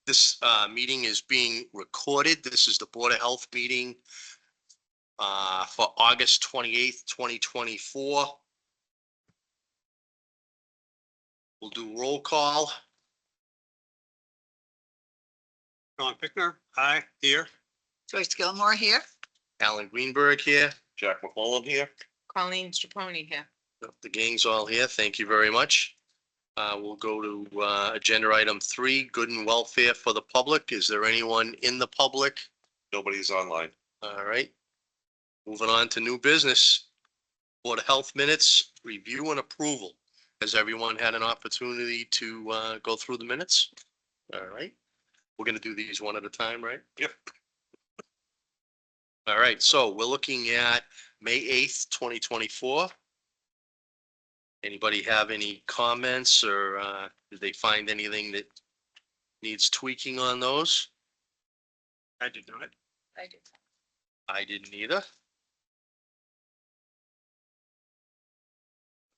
This meeting is being recorded. This is the Board of Health meeting for August 28th, 2024. We'll do roll call. John Pickner, aye, here. Joyce Gilmore here. Alan Greenberg here. Jack McClellan here. Colleen Straponi here. The gang's all here. Thank you very much. We'll go to agenda item 3, good and welfare for the public. Is there anyone in the public? Nobody's online. All right. Moving on to new business. Board of Health minutes, review and approval. Has everyone had an opportunity to go through the minutes? All right. We're going to do these one at a time, right? Yep. All right. So we're looking at May 8th, 2024. Anybody have any comments or did they find anything that needs tweaking on those? I did not. I did. I didn't either.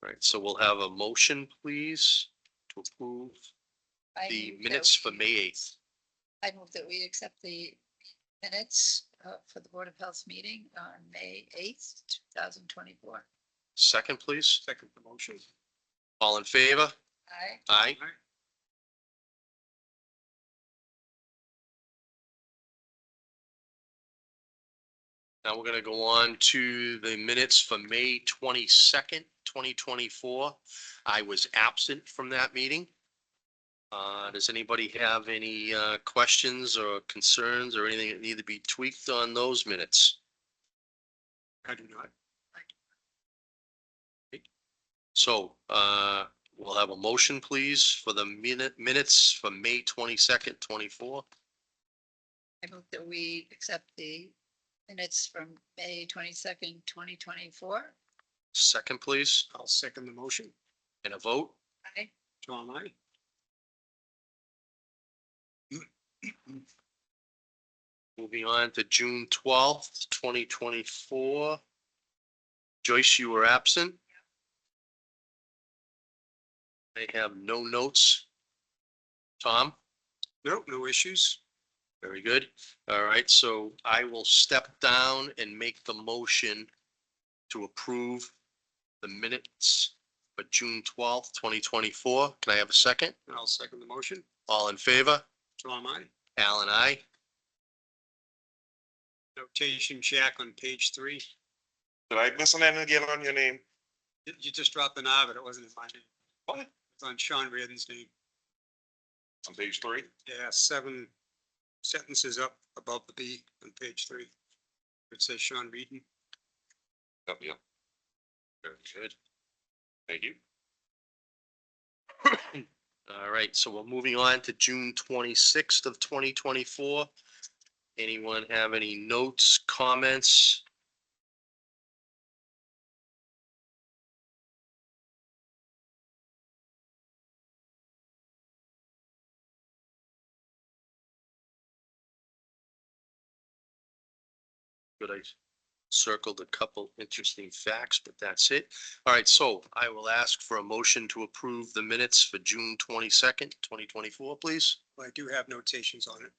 All right, so we'll have a motion, please, to approve the minutes for May 8th. I move that we accept the minutes for the Board of Health meeting on May 8th, 2024. Second, please. Second the motion. All in favor? Aye. Aye. Now we're going to go on to the minutes for May 22nd, 2024. I was absent from that meeting. Does anybody have any questions or concerns or anything that need to be tweaked on those minutes? I do not. So we'll have a motion, please, for the minutes for May 22nd, 24. I move that we accept the minutes from May 22nd, 2024. Second, please, I'll second the motion. and a vote. Aye. John, aye. Moving on to June 12th, 2024. Joyce, you were absent. I have no notes. Tom? Nope, no issues. Very good. All right, so I will step down and make the motion to approve the minutes for June 12th, 2024. Can I have a second? And I'll second the motion. All in favor? John, aye. Alan, aye. Notation, Jack, on page 3. Did I miss anything again on your name? You just dropped an R, but it wasn't in my name. What? It's on Sean Reardon's name. On page 3? Yeah, 7 sentences up above the B on page 3. It says Sean Reardon. Yep, yep. Very good. Thank you. All right, so we're moving on to June 26th of 2024. Anyone have any notes, comments? Good, I circled a couple interesting facts, but that's it. All right, so I will ask for a motion to approve the minutes for June 22nd, 2024, please. I do have notations on it.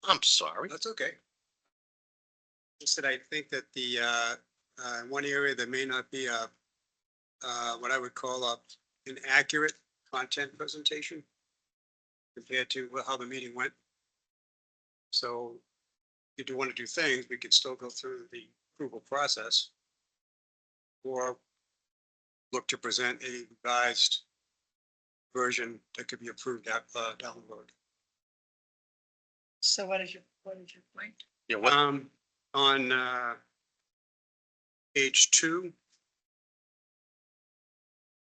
I'm sorry. That's okay. Just that I think that the, in one area, there may not be a, what I would call an accurate content presentation compared to how the meeting went. So if you do want to do things, we could still go through the approval process or look to present a revised version that could be approved down the road. So what is your point? Yeah, what? On page 2,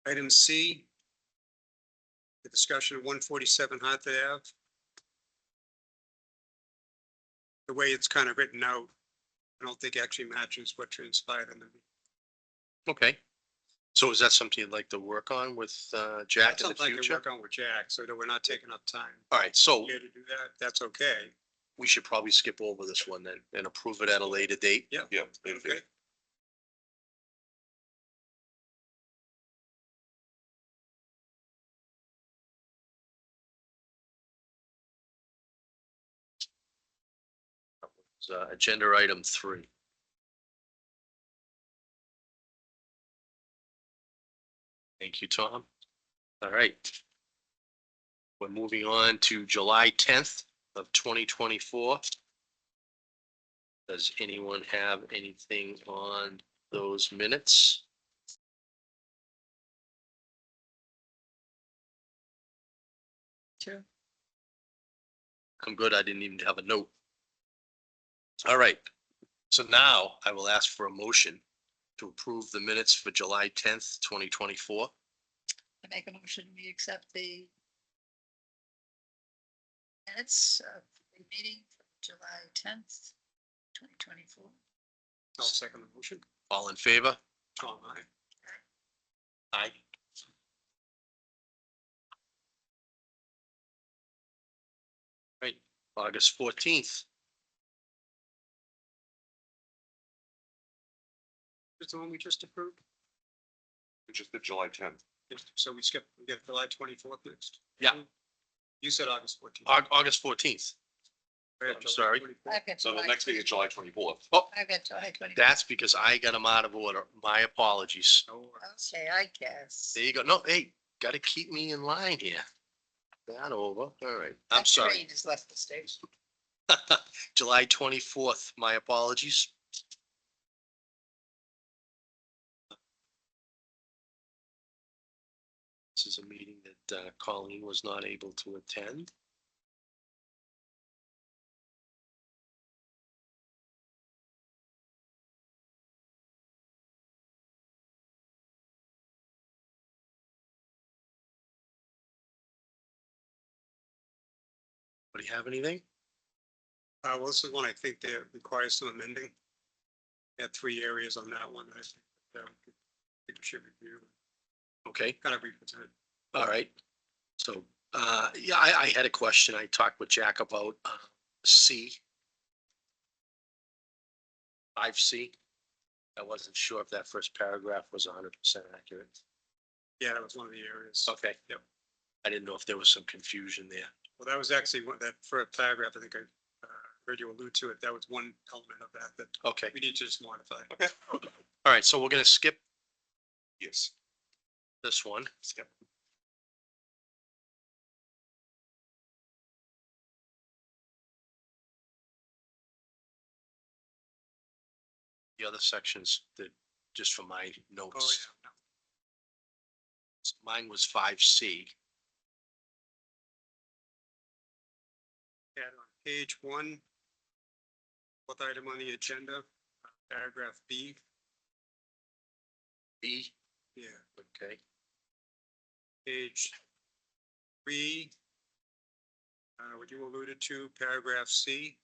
item C, the discussion of 147 Hartford Ave. The way it's kind of written out, I don't think actually matches what transpired in the meeting. Okay. So is that something you'd like to work on with Jack That's in the something I can future? work on with Jack, so that we're not taking up time. All right, so Here to do that, that's okay. we should probably skip over this one then and approve it at a later date. Yeah. Yep. Okay. agenda item 3. Thank you, Tom. All right. We're moving on to July 10th of 2024. Does anyone have anything on those minutes? Sure. I'm good. I didn't even have a note. All right. So now I will ask for a motion to approve the minutes for July 10th, 2024. I make a motion, we accept the minutes of the meeting for July 10th, 2024. I'll second the motion. All in favor? Tom, aye. Aye. Right, August 14th. Is the one we just approved? It's just the July 10th. So we get July 24th next? Yeah. You said August 14th. August 14th. Right, I'm July sorry. 24th. I've got So the July next meeting is July 24th. I've got July 24th. That's because I got them out of order. My apologies. No, Okay, I guess. There you go. No, hey, gotta keep me in line here. That over. All right. I'm That sorry. train has left the station. July 24th. My apologies. This is a meeting that Colleen was not able to attend. Do you have anything? Well, this is one I think that requires some amending. Had 3 areas on that one that I think that we should review, Okay. kind of represent. All right. So, yeah, I had a question. I talked with Jack about C. 5C. I wasn't sure if that first paragraph was 100% accurate. Yeah, that was one of the areas. Okay. Yep. I didn't know if there was some confusion there. Well, that was actually that first paragraph, I think I heard you allude to it. That was one element of that Okay. we need to just modify. Okay. All right. So we're going to skip Yes. this one. Skip. The other sections that just for my Oh, notes. yeah. Mine was 5C. And on page 1, fourth item on the agenda, paragraph B. B. Yeah, Okay. page 3. What you alluded to, paragraph C.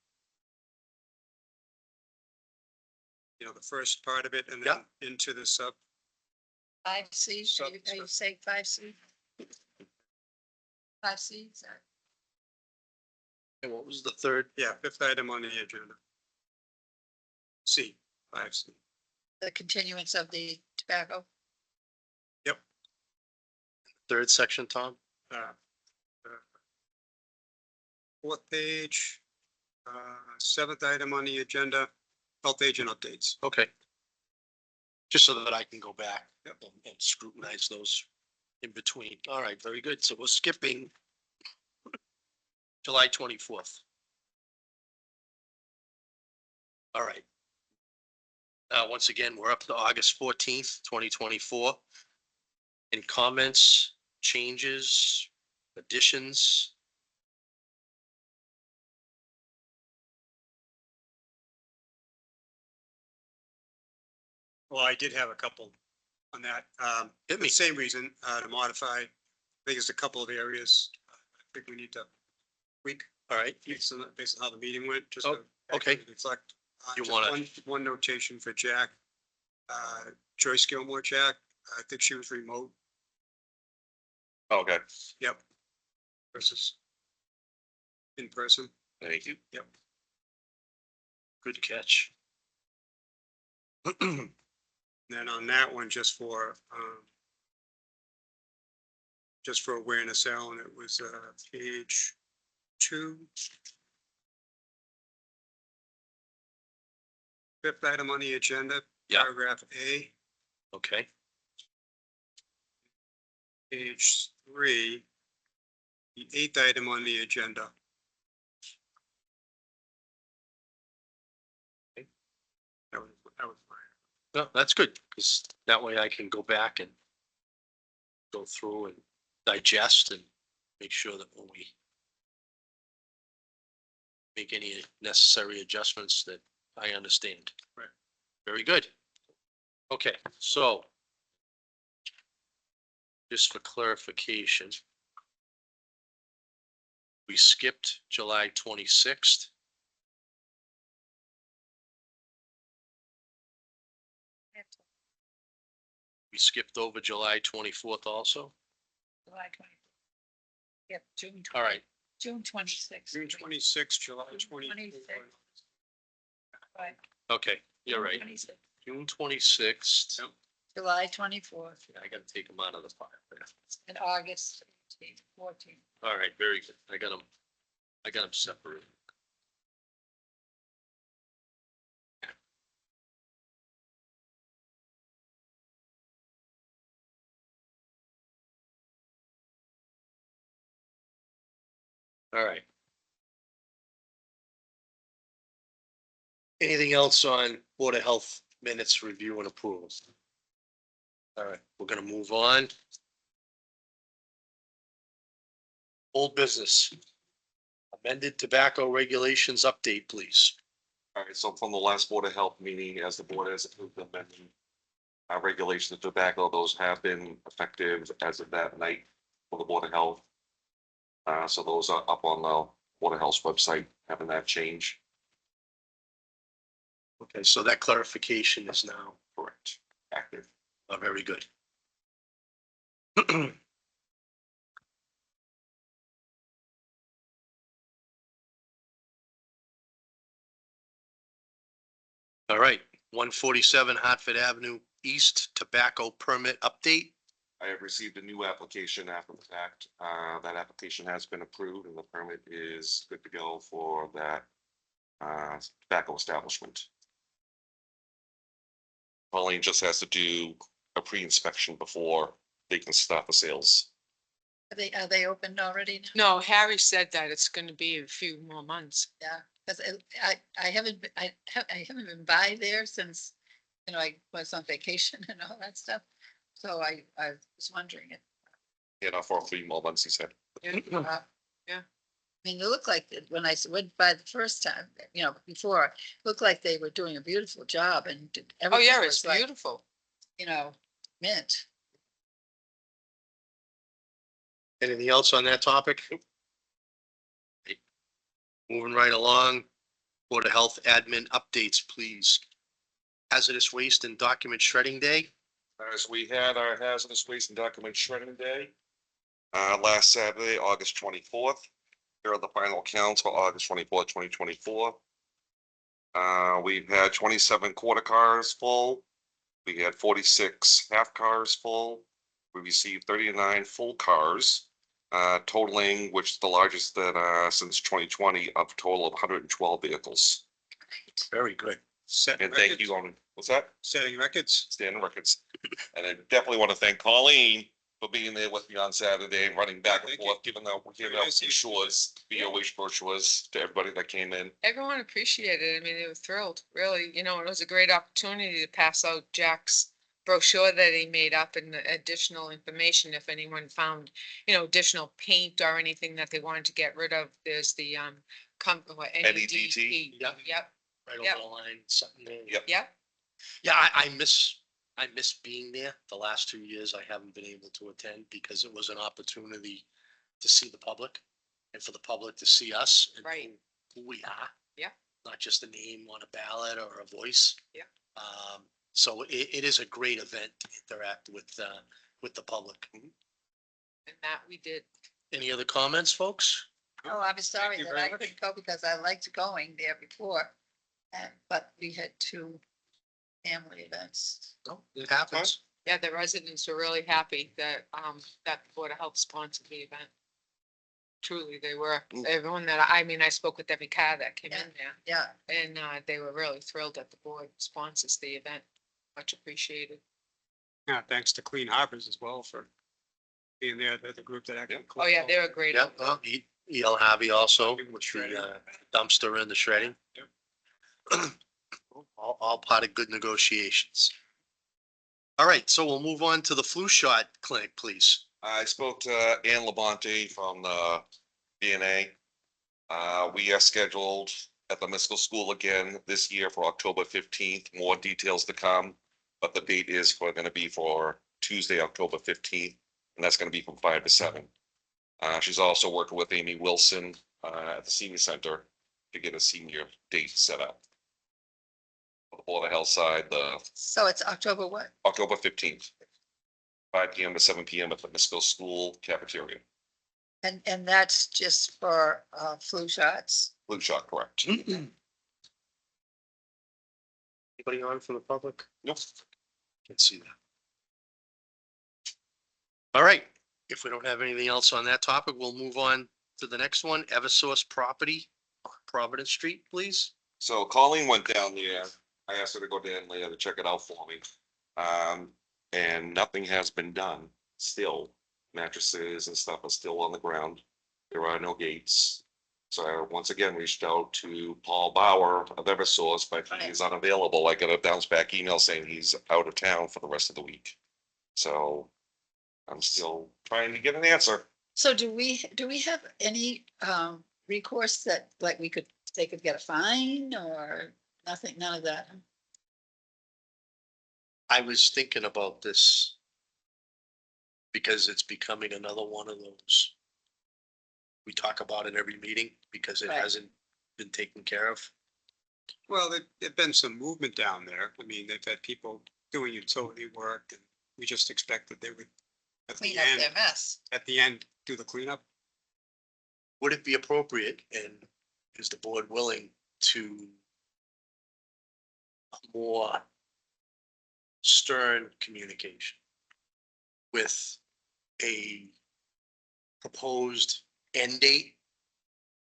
You know, the first part of it and then into the sub. 5C, are you saying 5C? 5C, is that? And what was the third? Yeah, 5th item on the agenda. C, 5C. The continuance of the tobacco? Third section, Tom? Uh, 4th page, 7th item on the agenda, health agent updates. Okay. Just so that I can go back Yep. and scrutinize those in between. All right, very good. So we're skipping July 24th. All right. Once again, we're up to August 14th, 2024. Any comments, changes, additions? Well, I did have a couple on that. Hit me. The same reason, to modify, I think it's a couple of areas I think we need to tweak All right. based on how the meeting went, just Oh, to okay. accurately reflect. You Just wanna- one notation for Jack. Joyce Gilmore, Jack, I think she was remote. Oh, okay. Yep. Versus in person. Thank you. Good catch. Then on that one, just for awareness, Alan, it was page 2. fifth item on the agenda, Yeah. paragraph A, Okay, page 3. The eighth item on the agenda. That was fine. no, that's good, because that way I can go back and go through and digest and make sure that when we make any necessary adjustments that I understand. Right. Very good. Okay, so just for clarification, we skipped July 26th. We skipped over July 24th also. July 20. Yep, June. All right, June 26th. June 26th, July June 24th. 26th. Right. okay, you're right. 26th. June 26th. Yep. July 24th I gotta take them out of the file. and August 13th, 14th. All right, very good. I got them separated. All right. Anything else on Board of Health minutes review and approval? All right, we're gonna move on. Old business. Amended tobacco regulations update, please. All right, so from the last Board of Health meeting, as the board has approved the amendment, regulations of tobacco, those have been effective as of that night for the Board of Health. So those are up on the Board of Health's website, having that change. Okay, so that clarification is now Correct. Active. very good. All right, 147 Hartford Avenue East tobacco permit update. I have received a new application after the fact. That application has been approved and the permit is good to go for that tobacco establishment. Pauline just has to do a pre-inspection before they can start the sales. Are they opened already now? No, Harry said that it's gonna be a few more months. Yeah, because I haven't, I haven't been by there since, I was on vacation and all that stuff. So I was wondering it. For a few more months, he said. I Yeah. mean, it looked like when I went by the first time, before, it looked like they were doing a beautiful job and Oh, everything yeah, was it's like, beautiful. mint. Anything else on that topic? Moving right along, Board of Health admin updates, please. Hazardous waste and document shredding day. As we had our hazardous waste and document shredding day last Saturday, August 24th. Here are the final counts for August 24th, 2024. We've had 27 quarter cars full. We had 46 half cars full. We received 39 full cars, totaling, which is the largest that since 2020, of a total of 112 vehicles. Very good. Setting And thank records. you on, what's that? Setting records. Standing records. And I definitely want to thank Colleen for being there with me on Saturday and running back and Thank you. forth, giving out some shores, BOH brochures to everybody that came in. Everyone appreciated it. I mean, they were thrilled, really. It was a great opportunity to pass out Jack's brochure that he made up and the additional information if anyone found, additional paint or anything that they wanted to get rid of. There's the NEDT. Yep. Yep, Right Yep. over the line, something there. Yep. yep. Yeah, I miss being there. The last 2 years, I haven't been able to attend because it was an opportunity to see the public and for the public to see us and Right. who we are. Yeah. Not just a name on a ballot or a voice. Yeah. So it is a great event to interact with the public. And that we did. Any other comments, folks? Oh, I'm sorry you that very I much. couldn't go because I liked going there before. But we had 2 family events. No, it happens. Yeah, the residents were really happy that, that the Board of Health sponsored the event. truly, they were. Mm. Everyone I mean, I spoke with every car that came in there. Yeah, And they were really thrilled that the board sponsors the event. Much appreciated. Yeah, thanks to Clean Harbors as well for being there, the group that actually. Oh, yeah, they're a great. Yeah, well, E.L. Harvey also With with shredding. the dumpster and the shredding. Yep. All part of good negotiations. All right, so we'll move on to the flu shot clinic, please. I spoke to Ann Labonte from the DNA. We are scheduled at the Miskell School again this year for October 15th. More details to come, but the date is gonna be for Tuesday, October 15th, and that's gonna be from 5 to 7. She's also working with Amy Wilson at the senior center to get a senior date set up. On the Board of Health side, the so it's October what? October 15th, 5 PM to 7 PM at the Miskell School cafeteria. And that's just for flu shots. Flu shot, correct? Anybody on from the public? Nope. Can't see that. All right, if we don't have anything else on that topic, we'll move on to the next one, Eversource Property, Providence Street, please. So Colleen went down there. I asked her to go down there to check it out for me. And nothing has been done. Still, mattresses and stuff are still on the ground. There are no gates. So I once again reached out to Paul Bauer of Eversource, but he is unavailable. I got a bounce back email saying he's out of town for the rest of the week. So I'm still trying to get an answer. So do we have any recourse that like they could get a fine or nothing, none of that? I was thinking about this because it's becoming another one of those we talk about in every meeting because it Right. hasn't been taken care of. Well, there've been some movement down there. I mean, they've had people doing utility work and we just expected they would at Clean the up end, their mess. do the cleanup. Would it be appropriate and is the board willing to a more stern communication with a proposed end date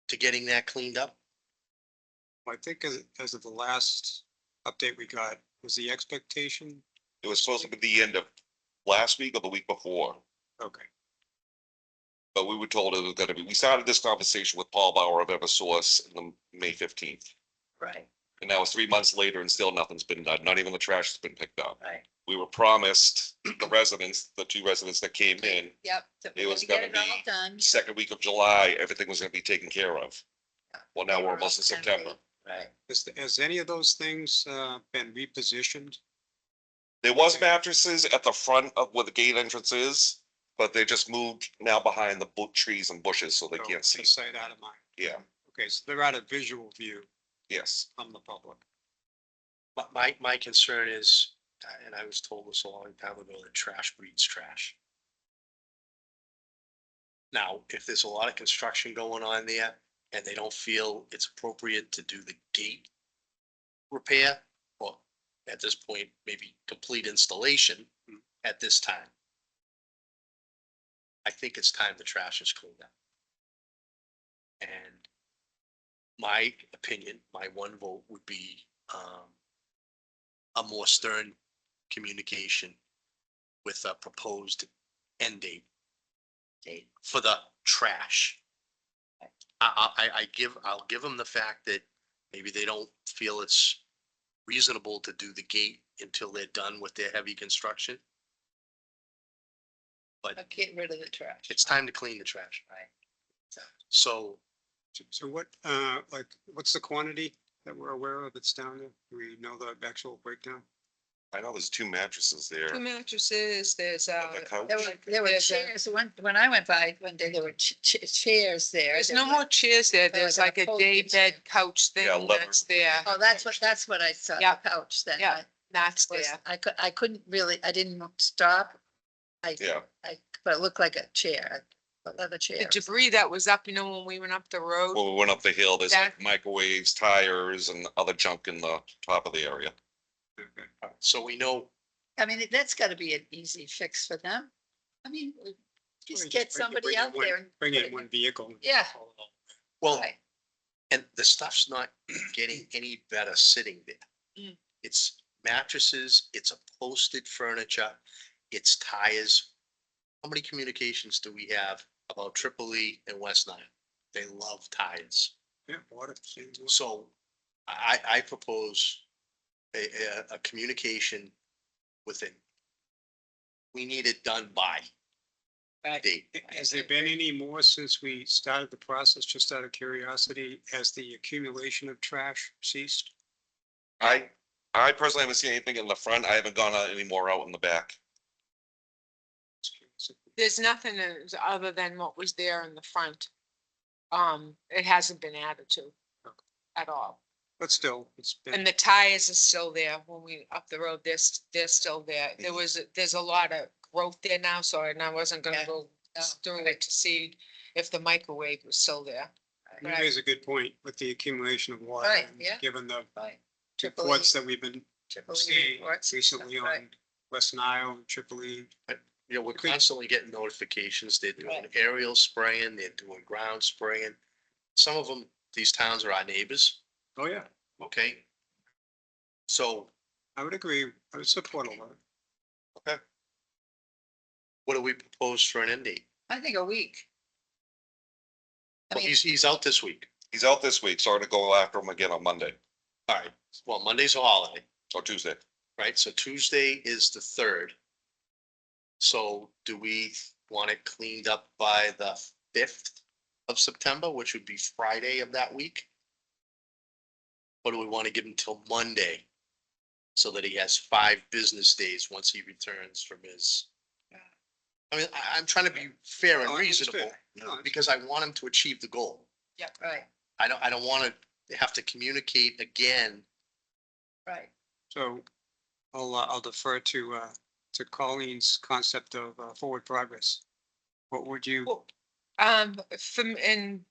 to getting that cleaned up? I think as of the last update we got, was the expectation, It was supposed to be the end of last week or the week before, okay, but we were told it was gonna be, we started this conversation with Paul Bauer of Eversource on May 15th. Right, And now it's 3 months later and still nothing's been done. Not even the trash has been picked up. right. We were promised the residents, the 2 residents that came in, Yep. that It we're was gonna get gonna it all be done. second week of July, everything was gonna be taken care of. Yeah. Well, now They we're were almost in all September. empty. Right. has any of those things been repositioned? There was mattresses at the front of where the gate entrance is, but they just moved now behind the trees and bushes so they So, can't see. out of sight, out of mind. Yeah, Okay, so they're out of visual view yes. from the public. My concern is, and I was told this a long time ago, that trash breeds trash. Now, if there's a lot of construction going on there and they don't feel it's appropriate to do the gate repair, or at this point, maybe complete installation at this time, I think it's time the trash is cleaned up. And my opinion, my one vote would be, a more stern communication with a proposed end date for the trash. I'll give them the fact that maybe they don't feel it's reasonable to do the gate until they're done with their heavy construction. But Get rid of the trash. it's time to clean the trash. Right. So So what, like, what's the quantity that we're aware of that's down there? Do we know the actual breakdown? I know there's 2 mattresses there. 2 mattresses, there's On the couch. There were There's a- chairs, when I went by one day, there were chairs there. there's There no were- more chairs there. There There's was like a folding day chair. bed couch Yeah, thing leather. that's there. Oh, that's what I saw, the Yeah. couch then. Yeah. That's Was- there. I couldn't really, I didn't stop. Yeah, But it looked like a chair, a leather chair. The debris that was up, when we went up the road. when we went up the hill, there's like That- microwaves, tires and other junk in the top of the area. so we know, I mean, that's gotta be an easy fix for them. I mean, Just get somebody out there and. Bring put in it one vehicle. Yeah. Well, Right. and the stuff's not getting any better sitting there. Mm. It's mattresses, it's upholstered furniture, it's tires. How many communications do we have about Tripoli and West Nile? They love tires. Yeah, water. same. So I propose a communication within. We need it done by Right. date. Has there been any more since we started the process, just out of curiosity, has the accumulation of trash ceased? I personally haven't seen anything in the front. I haven't gone out any more out in the back. There's nothing other than what was there in the front. It hasn't been added to at all. But still, it's And been, the tires are still there when we up the road, they're still there. There's a lot of growth there now, so and I wasn't gonna Yeah. go No, through it to see if the microwave was still there. you raise a good point with the accumulation of water. Right, and yeah. Given the Right. Tripoli, reports that we've been Tripoli seeing reports, recently right. on West Nile, Tripoli. You know, we're constantly getting notifications. They're doing Right. aerial spraying, they're doing ground spraying. Some of them, these towns are our neighbors, Oh, yeah, okay? So I would agree. I would support all that. what do we propose for an end date? I think a week. I Well, mean, he's out this week. He's out this week, so I'm gonna go after him again on Monday All right, well, Monday's a holiday, or Tuesday. right? So Tuesday is the 3rd. So do we want it cleaned up by the 5th of September, which would be Friday of that week? Or do we want to give him till Monday? So that he has 5 business days once he returns from his. I mean, I'm trying to be fair and Oh, understood. reasonable, No, it's- because I want him to achieve the goal. right, I don't want to have to communicate again. right. So I'll defer to Colleen's concept of forward progress. What would you, Well, from, in,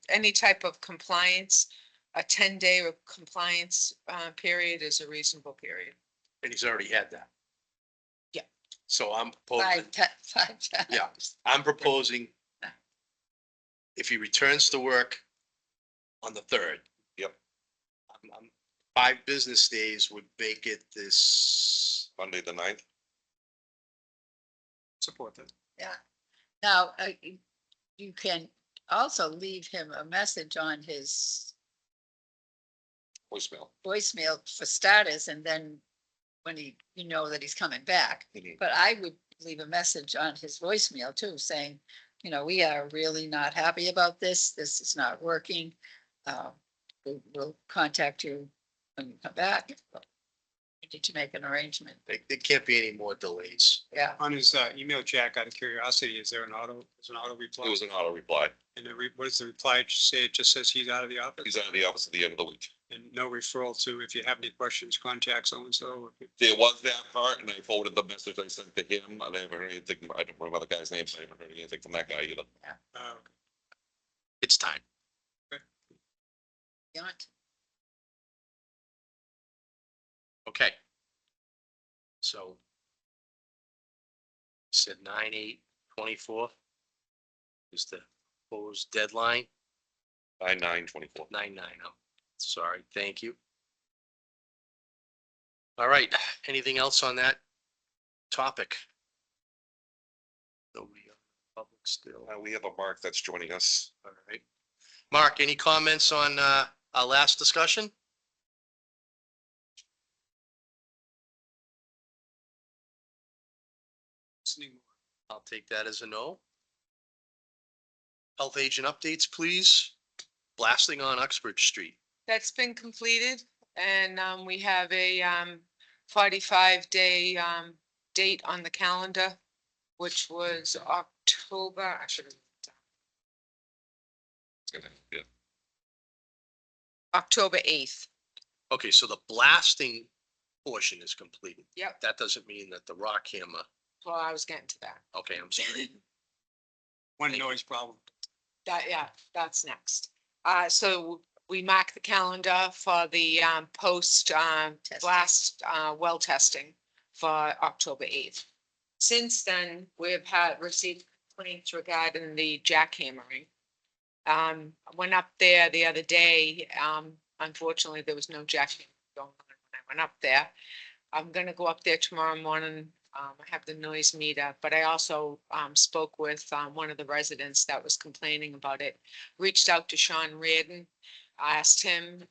any type of compliance, a 10-day compliance, period is a reasonable period. And he's already had that. Yeah. So I'm proposing, 5 times. yeah, I'm proposing. If he returns to work on the 3rd. Yep. 5 business days would make it this, Monday the 9th. support that? Yeah. Now, you can also leave him a message on his Voicemail. voicemail for starters, and then when you know that he's coming back. Mhm. But I would leave a message on his voicemail too, saying, we are really not happy about this. This is not working. We'll contact you when you come back. We need to make an arrangement. there can't be any more delays. Yeah, On his email, Jack, out of curiosity, is there an auto It reply? was an auto reply. And what does the reply say? It just says he's out of the office He's out of the office at the end of the week. and no referral to, if you have any questions, contact so-and-so. There was that part, and I forwarded the message I sent to him. I never heard anything. I don't remember the guy's name. So I haven't heard anything from that guy either. It's time. beyond. Okay. So. Said 9/8/24. Is the proposed deadline. 9/9/24. 9/9. Oh, sorry, thank you. All right, anything else on that topic? Nobody on the public still. We have a Mark that's joining us. All right. Mark, any comments on our last discussion? I'll take that as a no. Health agent updates, please. Blasting on Uxbridge Street. That's been completed and, we have a, 45-day, date on the calendar, which was October, I should have. Yeah. October 8th. Okay, so the blasting portion is completed. Yep. That doesn't mean that the rock hammer, Well, I was getting to that. okay, I'm sorry. One noise problem. That's next. So we mark the calendar for the, post, blast, well testing for October 8th. Since then, we've received complaints regarding the jackhammering. I went up there the other day. Unfortunately, there was no jackhammering going on when I went up there. I'm gonna go up there tomorrow morning. I have the noise meter, but I also spoke with one of the residents that was complaining about it. Reached out to Sean Reardon. I asked him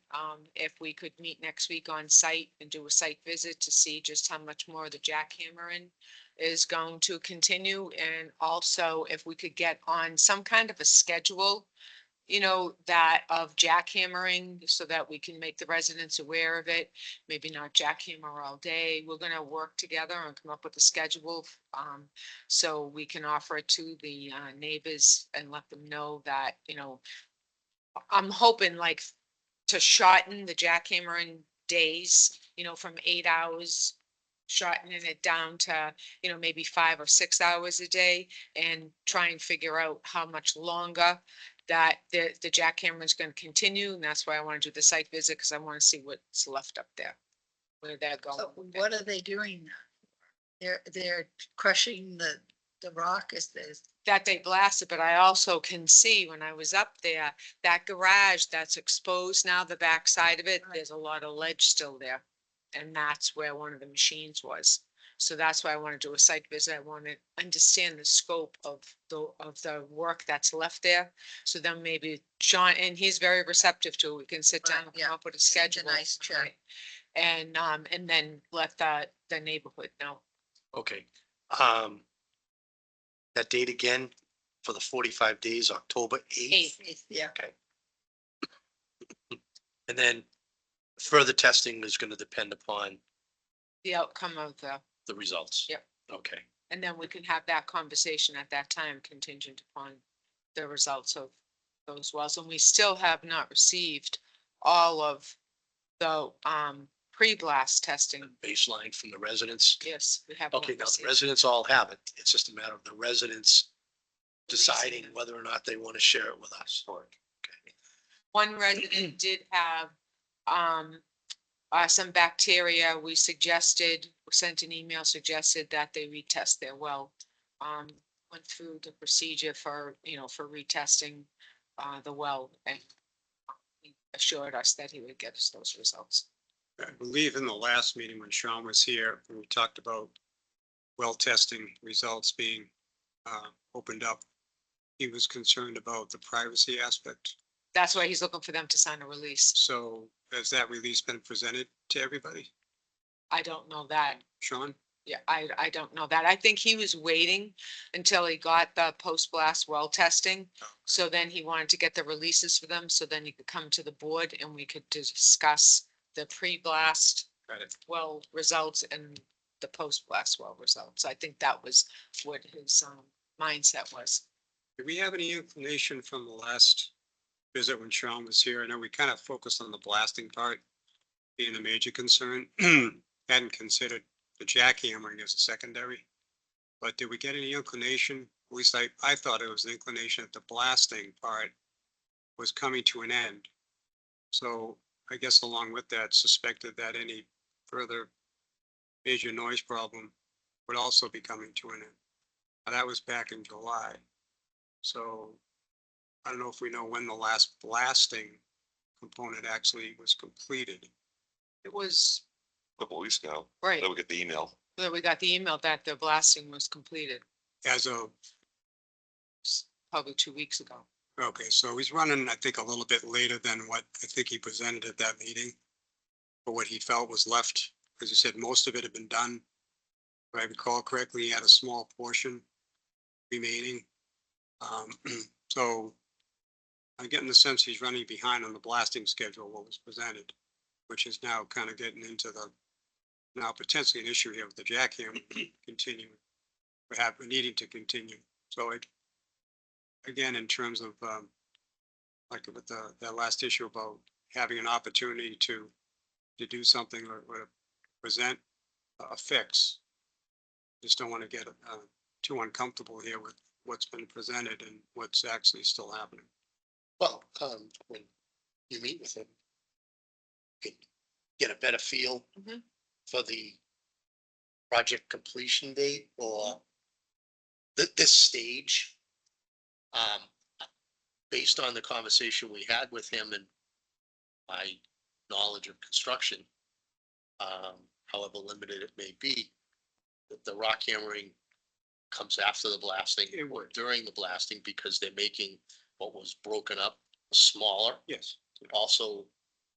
if we could meet next week on site and do a site visit to see just how much more the jackhammering is going to continue, and also if we could get on some kind of a schedule, you know, that of jackhammering so that we can make the residents aware of it. Maybe not jackhammer all day. We're gonna work together and come up with a schedule, so we can offer it to the neighbors and let them know that, you know, I'm hoping like to shorten the jackhammering days, you know, from 8 hours, shortening it down to, you know, maybe 5 or 6 hours a day, and try and figure out how much longer that the jackhammer is going to continue. And that's why I want to do the site visit, because I want to see what's left up there, where they're going. So with it. what are they doing? They're crushing the rock is this. That they blasted, but I also can see when I was up there, that garage that's exposed now, the backside of it, Right. there's a lot of ledge still there. And that's where one of the machines was. So that's why I want to do a site visit. I want to understand the scope of the work that's left there. So then maybe Sean, and he's very receptive to it. We can sit down Right, and yeah. come up with a Seemed a schedule. nice chat. right? And then let the neighborhood know. Okay. That date again for the 45 days, October 8th. Yeah, And then further testing is going to depend upon The outcome of the results. Yep. Okay. and then we can have that conversation at that time contingent upon the results of those wells. And we still have not received all of the pre-blast testing. Baseline from the residents. Yes, we have. Okay, now the residents all have it. It's just a matter of the residents deciding it. whether or not they want to share it with us. One resident did have some bacteria. We sent an email, suggested that they retest their well. Went through the procedure for, you know, for retesting the well, and he assured us that he would get us those results. I believe in the last meeting when Sean was here, when we talked about well testing results being opened up, he was concerned about the privacy aspect. That's why he's looking for them to sign a release. So has that release been presented to everybody? I don't know that. Sean? Yeah, I don't know that. I think he was waiting until he got the post-blast well testing. So then he wanted to get the releases for them, so then he could come to the board and we could discuss the pre-blast Got it. well results and the post-blast well results. I think that was what his mindset was. Do we have any inclination from the last visit when Sean was here? I know we kind of focused on the blasting part being a major concern. Hadn't considered the jackhammering as a secondary. But did we get any inclination? At least I thought it was an inclination that the blasting part was coming to an end. So I guess along with that, suspected that any further major noise problem would also be coming to an end. Now, that was back in July. So I don't know if we know when the last blasting component actually was completed. It was, A couple weeks ago, right, then we get the email. then we got the email that the blasting was completed As of, probably 2 weeks ago. okay, so he's running, I think, a little bit later than what I think he presented at that meeting. For what he felt was left, as you said, most of it had been done. If I recall correctly, he had a small portion remaining. So I'm getting the sense he's running behind on the blasting schedule, what was presented, which is now kind of getting into the, now potentially an issue here with the jackhammer continuing. Perhaps needing to continue. So again, in terms of like with that last issue about having an opportunity to do something or to present a fix. Just don't want to get too uncomfortable here with what's been presented and what's actually still happening. Well, when you meet with him, you can get a better feel Mhm. for the project completion date or this stage, um, based on the conversation we had with him and my knowledge of construction, however limited it may be, the rock hammering comes after the blasting It or would. during the blasting because they're making what was broken up smaller. Yes. Also,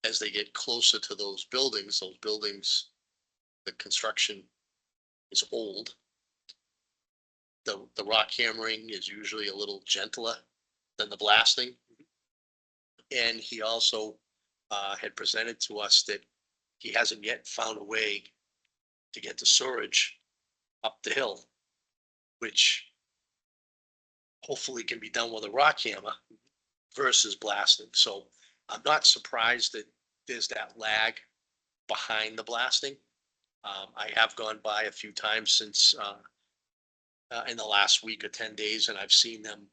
as they get closer to those buildings, the construction is old. The rock hammering is usually a little gentler than the blasting. And he also had presented to us that he hasn't yet found a way to get the sewerage up the hill, which hopefully can be done with a rock hammer versus blasting. So I'm not surprised that there's that lag behind the blasting. I have gone by a few times since in the last week or 10 days, and I've seen them.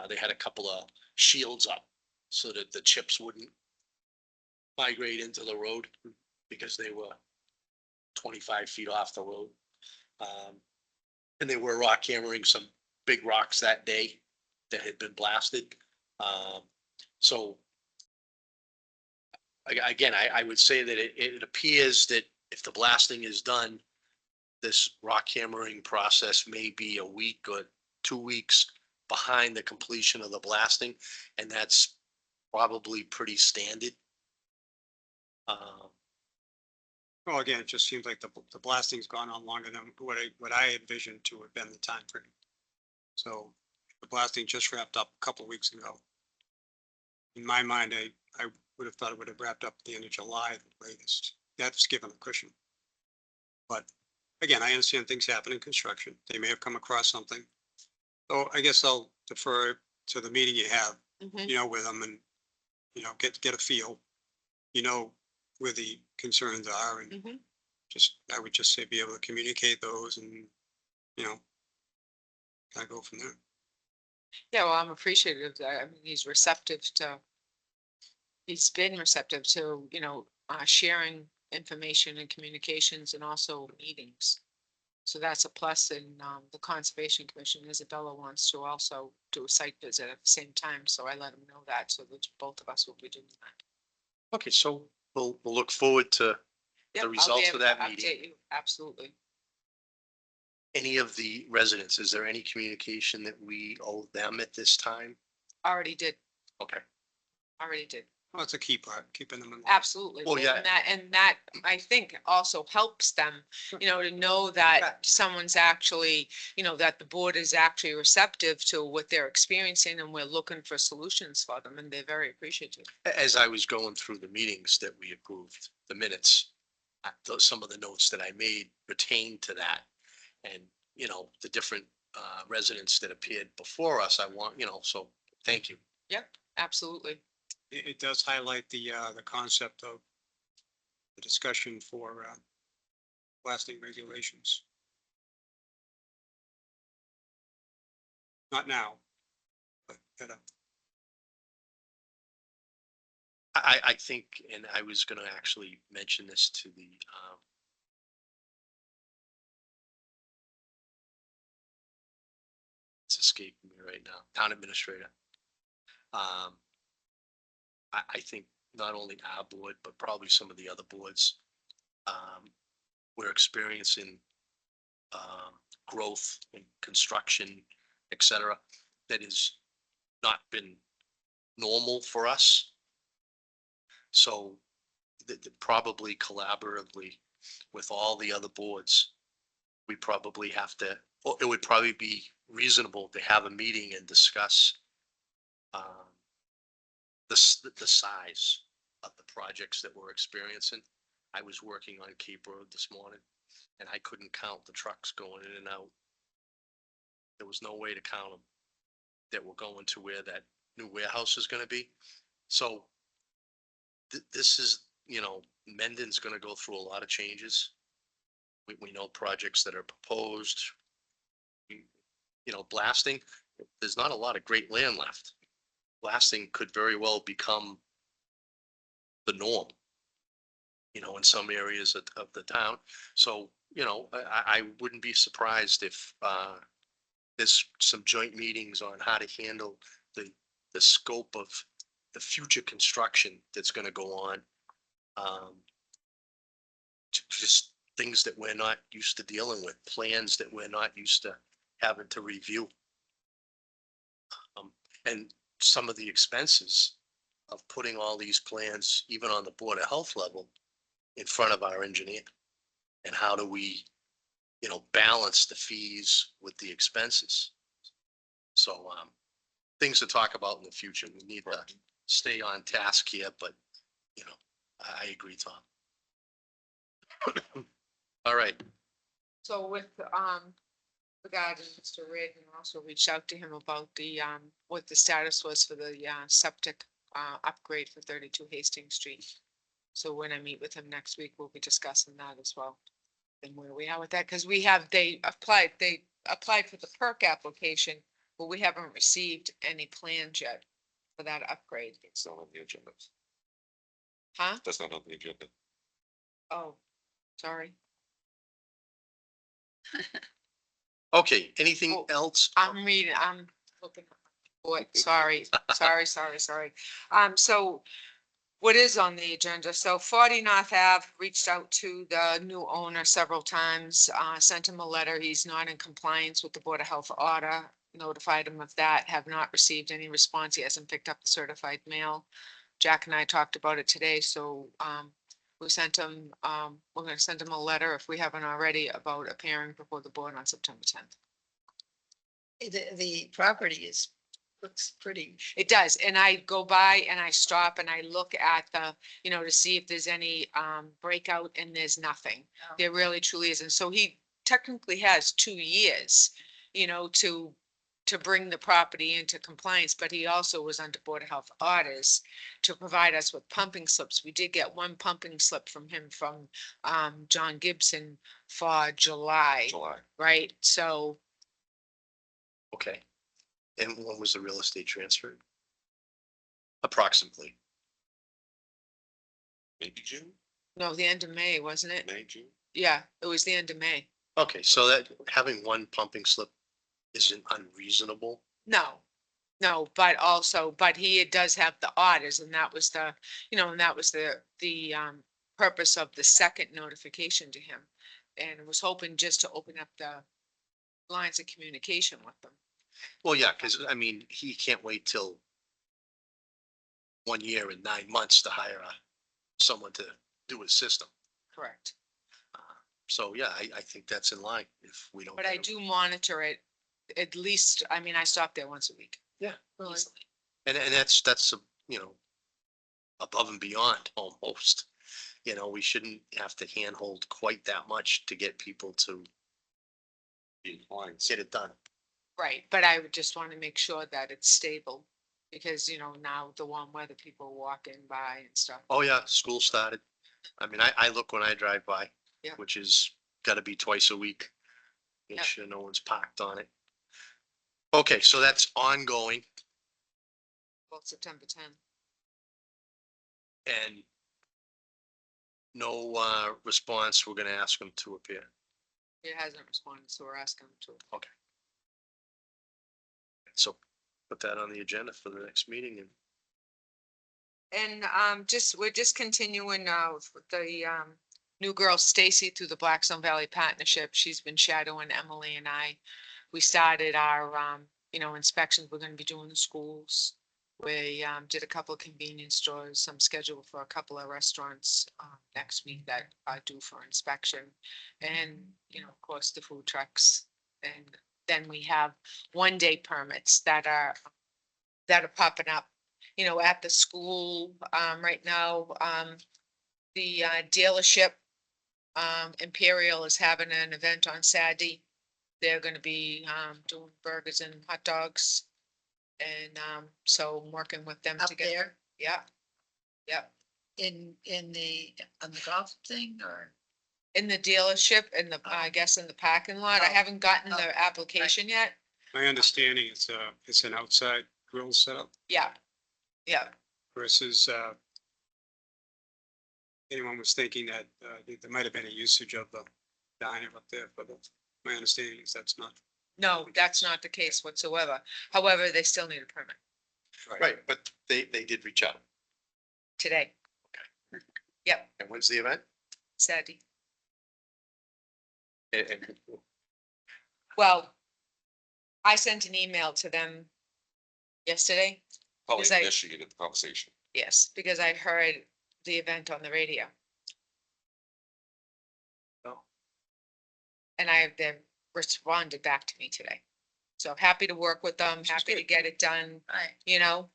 They had a couple of shields up so that the chips wouldn't migrate into the road because they were 25 feet off the road. And they were rock hammering some big rocks that day that had been blasted. So again, I would say that it appears that if the blasting is done, this rock hammering process may be a week or 2 weeks behind the completion of the blasting, and that's probably pretty standard. Well, again, it just seems like the blasting's gone on longer than what I envisioned to have been the time frame. So the blasting just wrapped up a couple of weeks ago. In my mind, I would have thought it would have wrapped up at the end of July at the latest. That's given a cushion. But again, I understand things happen in construction. They may have come across something. So I guess I'll defer to the meeting you have, Mhm. with them and, get a feel, where the concerns are and Mhm. I would just say be able to communicate those and, kind of go from there. Yeah, well, I'm appreciative of that. I mean, he's been receptive to, sharing information and communications and also meetings. So that's a plus, and the Conservation Commission, Isabella wants to also do a site visit at the same time, so I let him know that, so that both of us will be doing that. Okay, so we'll look forward to Yep, I'll be results of able that to meeting. update you, absolutely. Any of the residents, is there any communication that we owe them at this time? Already did, Okay, already did. Well, it's a key part, keeping them in. Absolutely. Well, yeah. And that I think also helps them, to know that Right. someone's actually, that the board is actually receptive to what they're experiencing and we're looking for solutions for them, and they're very appreciative. as I was going through the meetings that we approved, the minutes, some of the notes that I made pertain to that. And, the different residents that appeared before us, so thank you. Yep, absolutely. It does highlight the concept of the discussion for, blasting regulations. Not now, but at a I think, and I was gonna actually mention this to the, it's escaping me right now, town administrator. Um, I think not only our board, but probably some of the other boards, we're experiencing, growth in construction, et cetera, that has not been normal for us. So probably collaboratively with all the other boards, we probably have to, or it would probably be reasonable to have a meeting and discuss the size of the projects that we're experiencing. I was working on Cape Road this morning and I couldn't count the trucks going in and out. There was no way to count them that were going to where that new warehouse is gonna be. So this is, Mendon's gonna go through a lot of changes. We know projects that are proposed. Blasting, there's not a lot of great land left. Blasting could very well become the norm, in some areas of the town. So, I wouldn't be surprised if, there's some joint meetings on how to handle the scope of the future construction that's gonna go on. Just things that we're not used to dealing with, plans that we're not used to having to review. And some of the expenses of putting all these plans, even on the Board of Health level, in front of our engineer. And how do we, balance the fees with the expenses? So, things to talk about in the future. We need to stay on task here, but, I agree, Tom. All right, So with, regarding Mr. Reagan, also reached out to him about the, what the status was for the, septic, upgrade for 32 Hastings Street. So when I meet with him next week, we'll be discussing that as well. And where we are with that, because they applied for the perk application, but we haven't received any plans yet for that upgrade. It's not on the agenda. Huh? That's not on the agenda. Oh, sorry. okay, anything Oh, else? I'm reading, I'm looking. Boy, sorry. So what is on the agenda? So 40 North Ave reached out to the new owner several times, sent him a letter. He's not in compliance with the Board of Health order, notified him of that, have not received any response. He hasn't picked up the certified mail. Jack and I talked about it today, so we sent him, we're gonna send him a letter if we haven't already about appearing before the board on September 10th. The property looks pretty. It does, and I go by and I stop and I look at the, to see if there's any breakout, and there's nothing. Oh. There really truly isn't. So he technically has 2 years, to bring the property into compliance, but he also was under Board of Health orders to provide us with pumping slips. We did get one pumping slip from him from John Gibson for July, right? So Okay. And when was the real estate transferred? Approximately. Maybe June, no, the end of May, wasn't it? May, June. Yeah, it was the end of May. Okay, so that having one pumping slip isn't unreasonable. No, but he does have the orders, and that was the, the purpose of the second notification to him. And was hoping just to open up the lines of communication with them. Well, yeah, because he can't wait till 1 year and 9 months to hire someone to do his system. Correct. So, yeah, I think that's in line if we don't. But I do monitor it at least, I stop there once a week. Yeah. Easily. And that's, above and beyond almost. We shouldn't have to handhold quite that much to get people to get it done. Right, but I would just want to make sure that it's stable, because, now the warm weather, people walking by and stuff. Oh, yeah, school started. I look when I drive by, Yeah. which is gotta be twice a week. Make Yep. sure no one's parked on it. Okay, so that's ongoing Well, September 10th. and no response. We're gonna ask them to appear. It hasn't responded, so we're asking them to. Okay. So put that on the agenda for the next meeting and We're just continuing with the new girl Stacy through the Blackstone Valley Partnership. She's been shadowing Emily and I. We started our inspections. We're gonna be doing the schools. We did a couple of convenience stores. I'm scheduled for a couple of restaurants next week that are due for inspection. And, of course, the food trucks. And then we have 1-day permits that are popping up, at the school. Right now, the dealership, Imperial, is having an event on Saturday. They're gonna be doing burgers and hot dogs. And so I'm working with them Up to get. there Yeah. on the golf thing, or? In the dealership, I guess in the parking lot. I Oh. haven't gotten Oh, the application yet. My understanding is, it's an outside grill setup Yeah. versus, anyone was thinking that, there might have been a usage of the diner up there, but my understanding is that's not. No, that's not the case whatsoever. However, they still need a permit Right, but they did reach out. today. Yep, And when's the event? Saturday. And Well, I sent an email to them yesterday. Probably Is I- initiated the conversation. Yes, because I heard the event on the radio. Oh. And they responded back to me today. So happy to work with them, happy to get it done, Right. you know?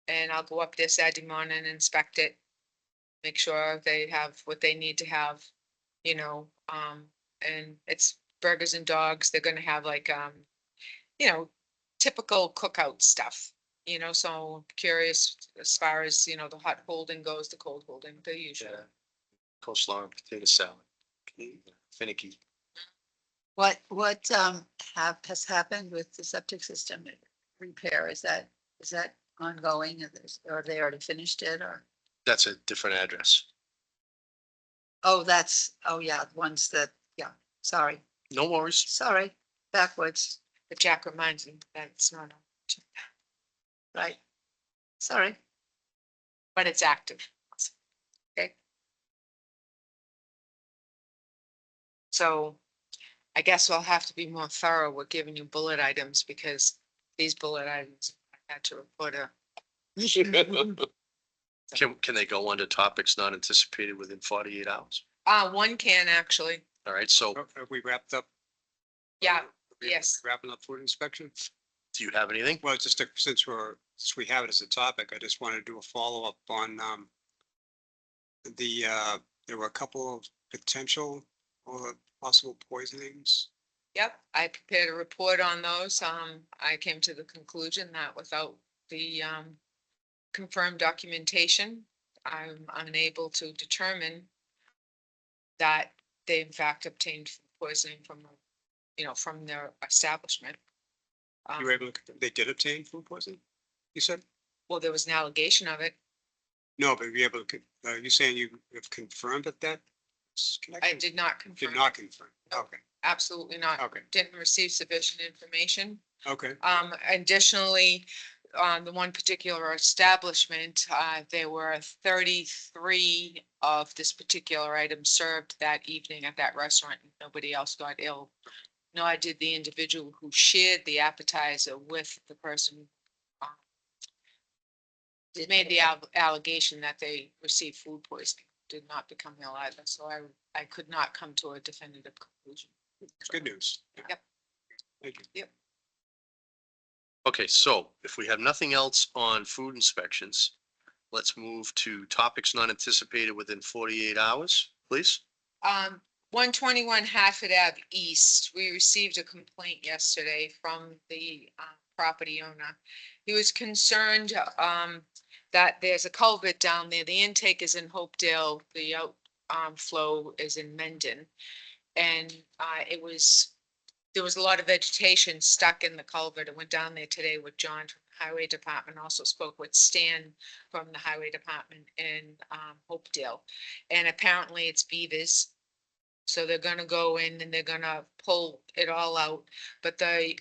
And I'll go up there Saturday morning and inspect it. Make sure they have what they need to have, you know, and it's burgers and dogs. They're gonna have like, you know, typical cookout stuff. You know, so I'm curious as far as, you know, the hot holding goes, the cold holding, the usual. Yeah. Coleslaw and potato salad. Finicky. What, has happened with the septic system repair? Is that ongoing? Or they already finished it or? That's a different address. Oh, yeah, ones that, yeah, sorry, No worries. backwards, But Jack reminds me that it's not, right? Sorry. but it's active. Okay. So I guess we'll have to be more thorough with giving you bullet items because these bullet items, I had to report a. Can they go under topics not anticipated within 48 hours? One can actually, All right, so Have we wrapped up? yeah, Are we yes. Wrapping up food inspection? do you have anything? Well, since we have it as a topic, I just want to do a follow-up on, there were a couple of potential or possible poisonings. Yep, I prepared a report on those. I came to the conclusion that without the, confirmed documentation, I'm unable to determine that they in fact obtained food poisoning from, you know, from their establishment. You were able to, they did obtain food poisoning? You said? Well, there was an allegation of it. No, but you able to, you saying you have confirmed that? I did not confirm. Did not confirm. No. Okay, Absolutely not. okay, Didn't receive sufficient information. okay. Additionally, on the one particular establishment, there were 33 of this particular item served that evening at that restaurant. Nobody else got ill. Nor did the individual who shared the appetizer with the person made the allegation that they received food poisoning, did not become ill either. So I could not come to a definitive conclusion. It's good news. Yep. Thank you. Okay, so if we have nothing else on food inspections, let's move to topics not anticipated within 48 hours, please. 121 Hartford Ave East, we received a complaint yesterday from the property owner. He was concerned that there's a culvert down there. The intake is in Hopedale, the outflow is in Mendon. And there was a lot of vegetation stuck in the culvert. I went down there today with John from the Highway Department, also spoke with Stan from the Highway Department in Hopedale. And apparently it's beavers. So they're gonna go in and they're gonna pull it all out. But the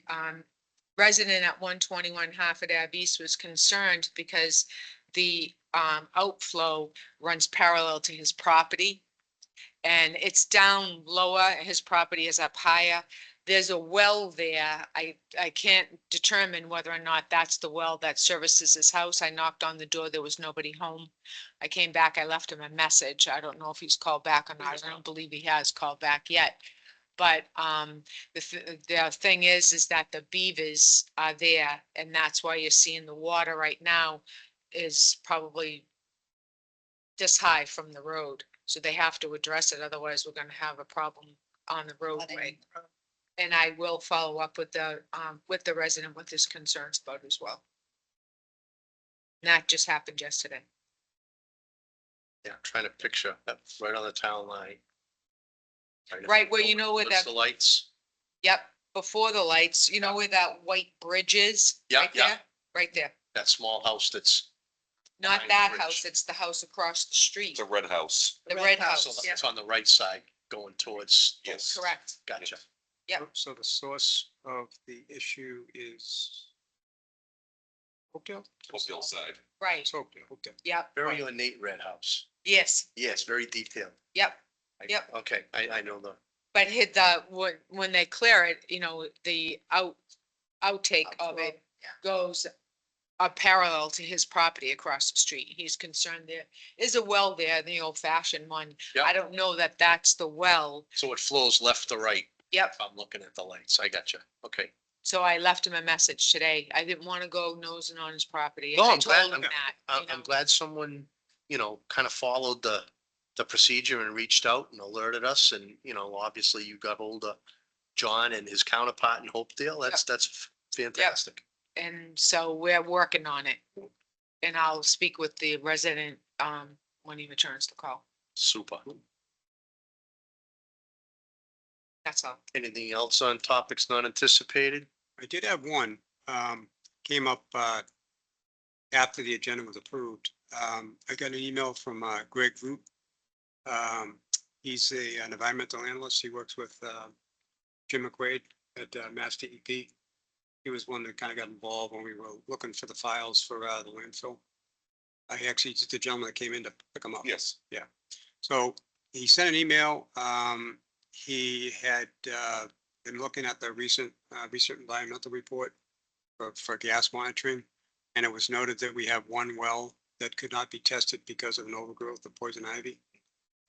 resident at 121 Hartford Ave East was concerned because the outflow runs parallel to his property. And it's down lower, his property is up higher. There's a well there. I can't determine whether or not that's the well that services his house. I knocked on the door, there was nobody home. I came back, I left him a message. I don't know if he's called back or not. I don't believe he has called back yet. But the thing is that the beavers are there, and that's why you're seeing the water right now is probably this high from the road. So they have to address it, otherwise we're gonna have a problem on the roadway. And I will follow up with the resident with his concerns about as well. And that just happened yesterday. Yeah, I'm trying to picture that right on the town line. Right where you know where What's that, the lights? yep, before the lights, you know where that white bridge is? Yeah, Right yeah. there? Right there. That small house that's. Not behind the that bridge. house, it's the house across the street. It's a red house. The red red house, So house, yeah, it's on the right side going towards. Yes. correct. Gotcha. Yep. So the source of the issue is Oakdale? Hopedale side. Right, It's Oakdale, okay. yep. Very ornate red house. Yes, Yes, very detailed. yep. Yep. Okay, I know the. But hit when they clear it, you know, the outtake of it goes parallel to his property across the street. He's concerned there is a well there, the old fashioned one. Yep. I don't know that that's the well. So it flows left to right. Yep. If I'm looking at the lights. I got you. Okay. So I left him a message today. I didn't want to go nosing on his property. No, I I'm glad- told him that, you I'm know. glad someone, kind of followed the procedure and reached out and alerted us. And, obviously you got hold of John and his counterpart in Hopedale. That's fantastic. And so we're working on it. And I'll speak with the resident, when he returns the call. Super. That's all. Anything else on topics not anticipated? I did have one, came up, after the agenda was approved. I got an email from, Greg Root. He's an environmental analyst. He works with, Jim McQuaid at, Mass DEP. He was one that kind of got involved when we were looking for the files for, the landfill. I actually, just the gentleman that came in to pick them up. Yes. So he sent an email. He had been looking at the recent environmental report for gas monitoring. And it was noted that we have one well that could not be tested because of an overgrowth of poison ivy.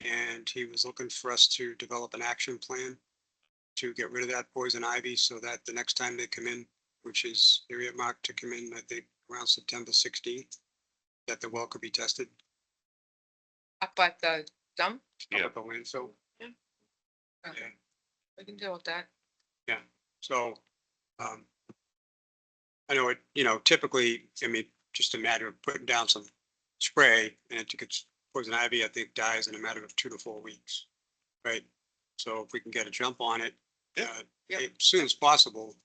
And he was looking for us to develop an action plan to get rid of that poison ivy so that the next time they come in, which is area marked to come in, I think around September 16th, that the well could be tested. Up at the dump, Up Yeah. at the landfill. okay, Yeah. we can deal with that. So, I know it, typically, I mean, just a matter of putting down some spray and it gets poison ivy, I think dies in a matter of 2 to 4 weeks. Right? So if we can get a jump on it, Yep. as soon as possible,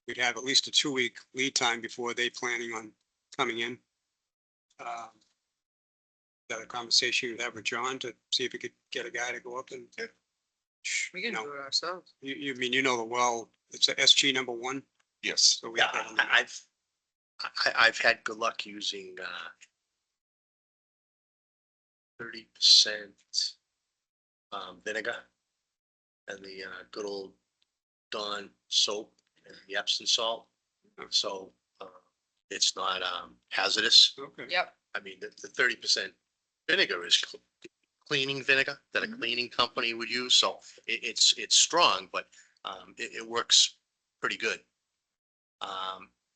we'd have at least a 2-week lead time before they planning on coming in. That a conversation you'd have with John to see if we could get a guy to go up and. We can you know, do it ourselves. You mean, the well, it's a SG number 1, Yes. so we Yeah, have that on the- I've had good luck using 30% vinegar and the good old Dawn soap and the Epsom salt. So it's not hazardous. Okay. Yep, I mean, the 30% vinegar is cleaning vinegar that a Mhm. cleaning company would use. So it's strong, but it works pretty good.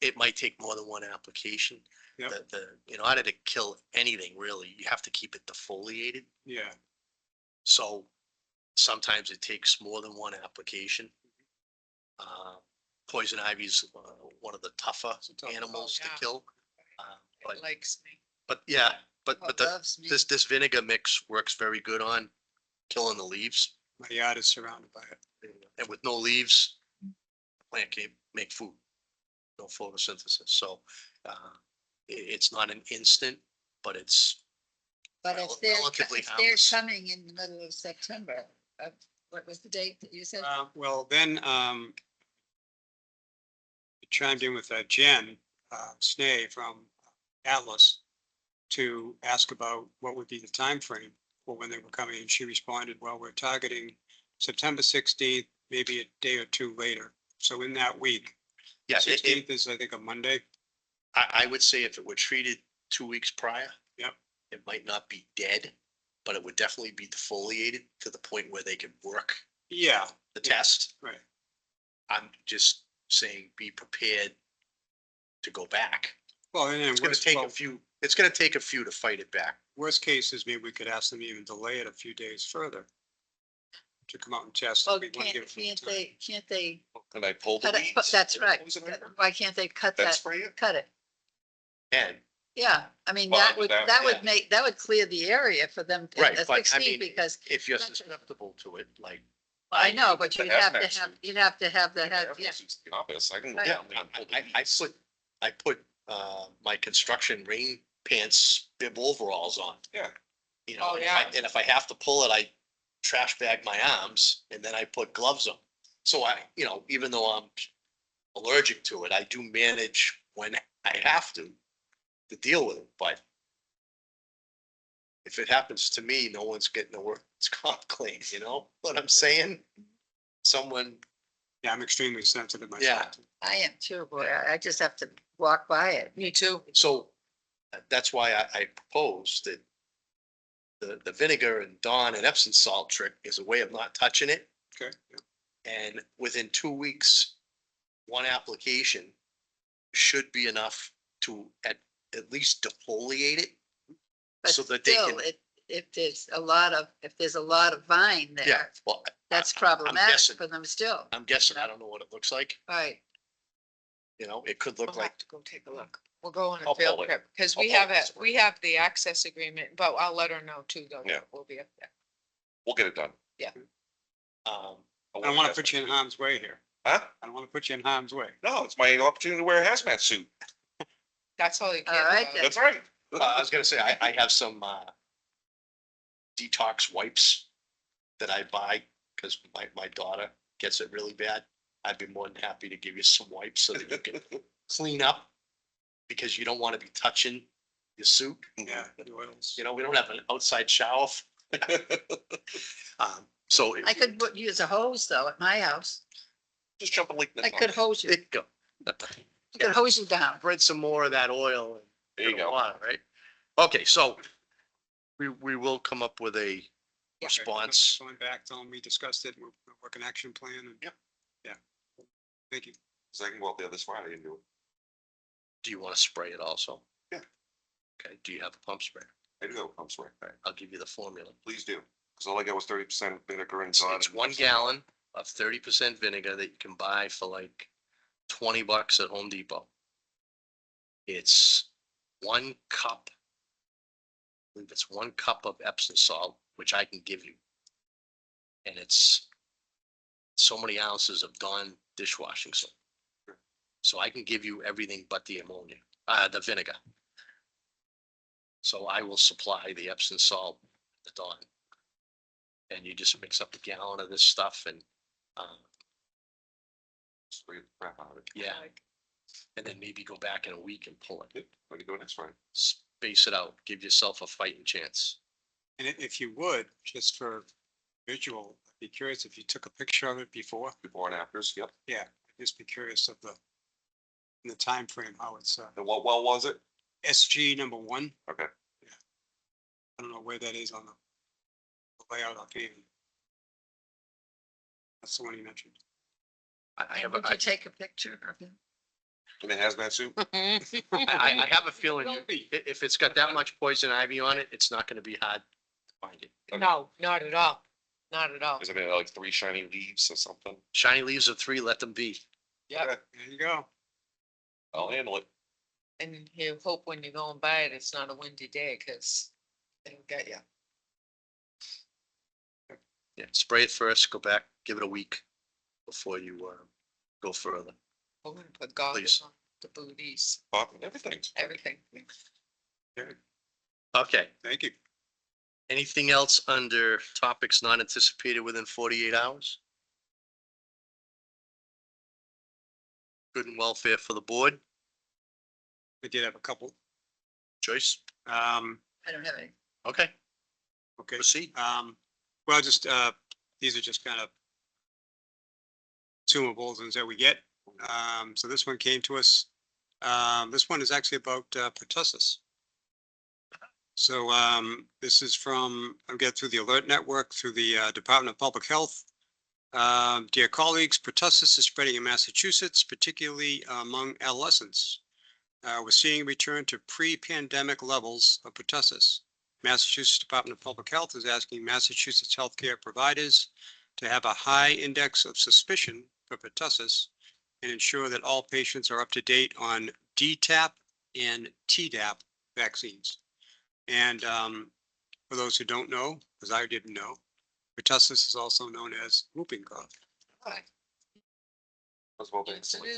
It might take more than one application. Yep. In order to kill anything, really, you have to keep it defoliated. Yeah, So sometimes it takes more than one application. Poison ivy is one of the tougher tough- animals to yeah. kill. it likes me. But yeah, but Loves me. this vinegar mix works very good on killing the leaves. my yard is surrounded by it. And with no leaves, the plant can't make food. No photosynthesis. So it's not an instant, but it's But if they're, relatively if they're harmless. coming in the middle of September, what was the date that you said? Well, then, chimed in with Jen Snee from Atlas to ask about what would be the time frame for when they were coming. And she responded, well, we're targeting September 16th, maybe a day or two later. So in that week, Yeah, 16th is, I think, a Monday. I would say if it were treated 2 weeks prior. Yep. It might not be dead, but it would definitely be defoliated to the point where they could work Yeah, the Yeah. test. right. I'm just saying, be prepared to go back. Well, and then It's gonna take a few to fight it back. worst case is maybe we could ask them to even delay it a few days further to come out and test. Well, We wanna give it some time. can't they Can I pull the cut it? weeds? That's right. Poison ivy? Why can't they cut That's that, for you? cut it? And, Yeah, I mean, Well, that would, that- that yeah. would make, that would clear the area for them. Right, at but I 16, mean, because if you're That's- susceptible to it, like, I know, but The you'd have to hazmat have, suit. you'd have to have the, Yeah, yeah. it's the office. I can go Right. down there and pull the weeds. I put my construction rain pants, bib overalls on. Yeah. Oh, And yeah. if I have to pull it, I trash bag my arms and then I put gloves on. So even though I'm allergic to it, I do manage when I have to deal with it, but if it happens to me, no one's getting a workers' comp claim, you know what I'm saying? Someone, Yeah, I'm extremely sensitive yeah, myself. I am too, boy. I just have to walk by it. Me too. so that's why I proposed that the vinegar and Dawn and Epsom salt trick is a way of not touching it. Okay. Yeah. And within 2 weeks, one application should be enough to at least defoliate it. But So that they still, can- if there's a lot of vine Yeah, there, well, that's I'm problematic guessing- for them still. I'm guessing, I don't know what it looks like, Right. it could We'll look have like, to go take a look. We'll go on a I'll field pull it. trip, because I'll we pull have it. we have the access agreement, but I'll let her know too, though. Yeah. We'll be up there. We'll get it done. um, I don't want to put you in harm's way here. Huh? I don't want to put you in harm's way. No, it's my opportunity to wear a hazmat suit. That's all you All care right, about. then. That's right. I was gonna say, I have some, detox wipes that I buy, cause my daughter gets it really bad. I'd be more than happy to give you some wipes so that you can clean up, because you don't wanna be touching your suit. Yeah, the oils. We don't have an outside shower. So. I could use a hose though at my house. Just jump a leak. in the I could tunnel. hose you, There you go. I could hose you down. Spread some more of that oil. And There you in the go. water, right? Okay, so we will come up with a Yeah. response. Going back, telling me we discussed it, we'll work an action plan and. Yep. Yeah. Thank you. So I can go out there this Friday and do it. Do you want to spray it also? Yeah. Okay, do you have a pump sprayer? I do have a pump spray. All right, I'll give you the formula. Please do. Because all I got was 30% vinegar and It's Dawn. it's 1 gallon of 30% vinegar that you can buy for like $20 at Home Depot. It's 1 cup. I believe it's 1 cup of Epsom salt, which I can give you. And it's so many ounces of Dawn dishwashing soap. So I can give you everything but the ammonia, the vinegar. So I will supply the Epsom salt, the Dawn. And you just mix up a gallon of this stuff and, Spray the crap out of it. yeah. And then maybe go back in a week and pull it. Yep, we can do it next Friday. Space it out, give yourself a fighting chance. And if you would, just for visual, I'd be curious if you took a picture of it before. Before and afters, yep. Yeah, I'd just be curious of in the time frame how it's, And what well was it? SG #1. Okay. I don't know where that is on the layout offhand. That's the one you mentioned. I have, Would you take a picture of him? In the hazmat suit? I have a feeling if it's got that much poison ivy on it, it's not gonna be hard to find it. No, not at all. Not at all. Is it like 3 shiny leaves or something? Shiny leaves are 3, let them be. Yep. There you go. I'll handle it. And you hope when you're going by it, it's not a windy day, because it'll get you. Yeah, spray it first, go back, give it a week before you, go further. We're gonna put goggles Please. on, the booties, Pop and everything. everything. Okay, Thank you. anything else under topics not anticipated within 48 hours? Good and welfare for the board, I did have a couple. Joyce? Um, I don't have any. Okay, okay. proceed. Well, just, these are just kind of consumables that we get. So this one came to us. This one is actually about pertussis. So this is from, I'm getting through the alert network, through the Department of Public Health. Dear colleagues, pertussis is spreading in Massachusetts, particularly among adolescents. We're seeing a return to pre-pandemic levels of pertussis. Massachusetts Department of Public Health is asking Massachusetts healthcare providers to have a high index of suspicion for pertussis and ensure that all patients are up to date on DTaP and Tdap vaccines. And for those who don't know, because I didn't know, pertussis is also known as whooping cough. As well, Yes, it basically.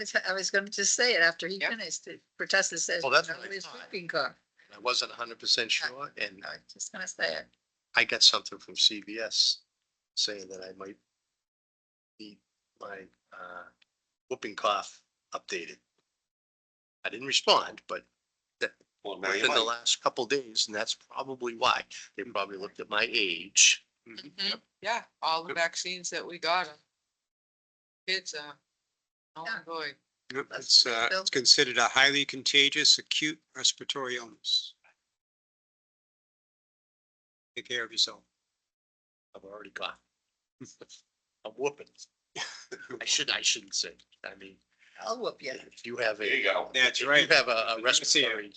is. I was gonna just say it after he Yep. finished. Pertussis says. Oh, that's you know, what I it is thought. whooping cough. I wasn't 100% sure, and I was just gonna say it. I got something from CVS saying that I might need my whooping cough updated. I didn't respond, but Well, now you within the might. last couple days, and that's probably why. They probably looked at my age. Mhm. Yeah, all the Yep. vaccines that we got. Kids, oh Yeah. boy. Yep, That's the way it it's feels. considered a highly contagious acute respiratory illness. Take care of yourself. I've already got. I'm whooping. I shouldn't say. I mean, I'll whoop you. if you have There you a, go. That's if right. you have a The nurse here. respiratory,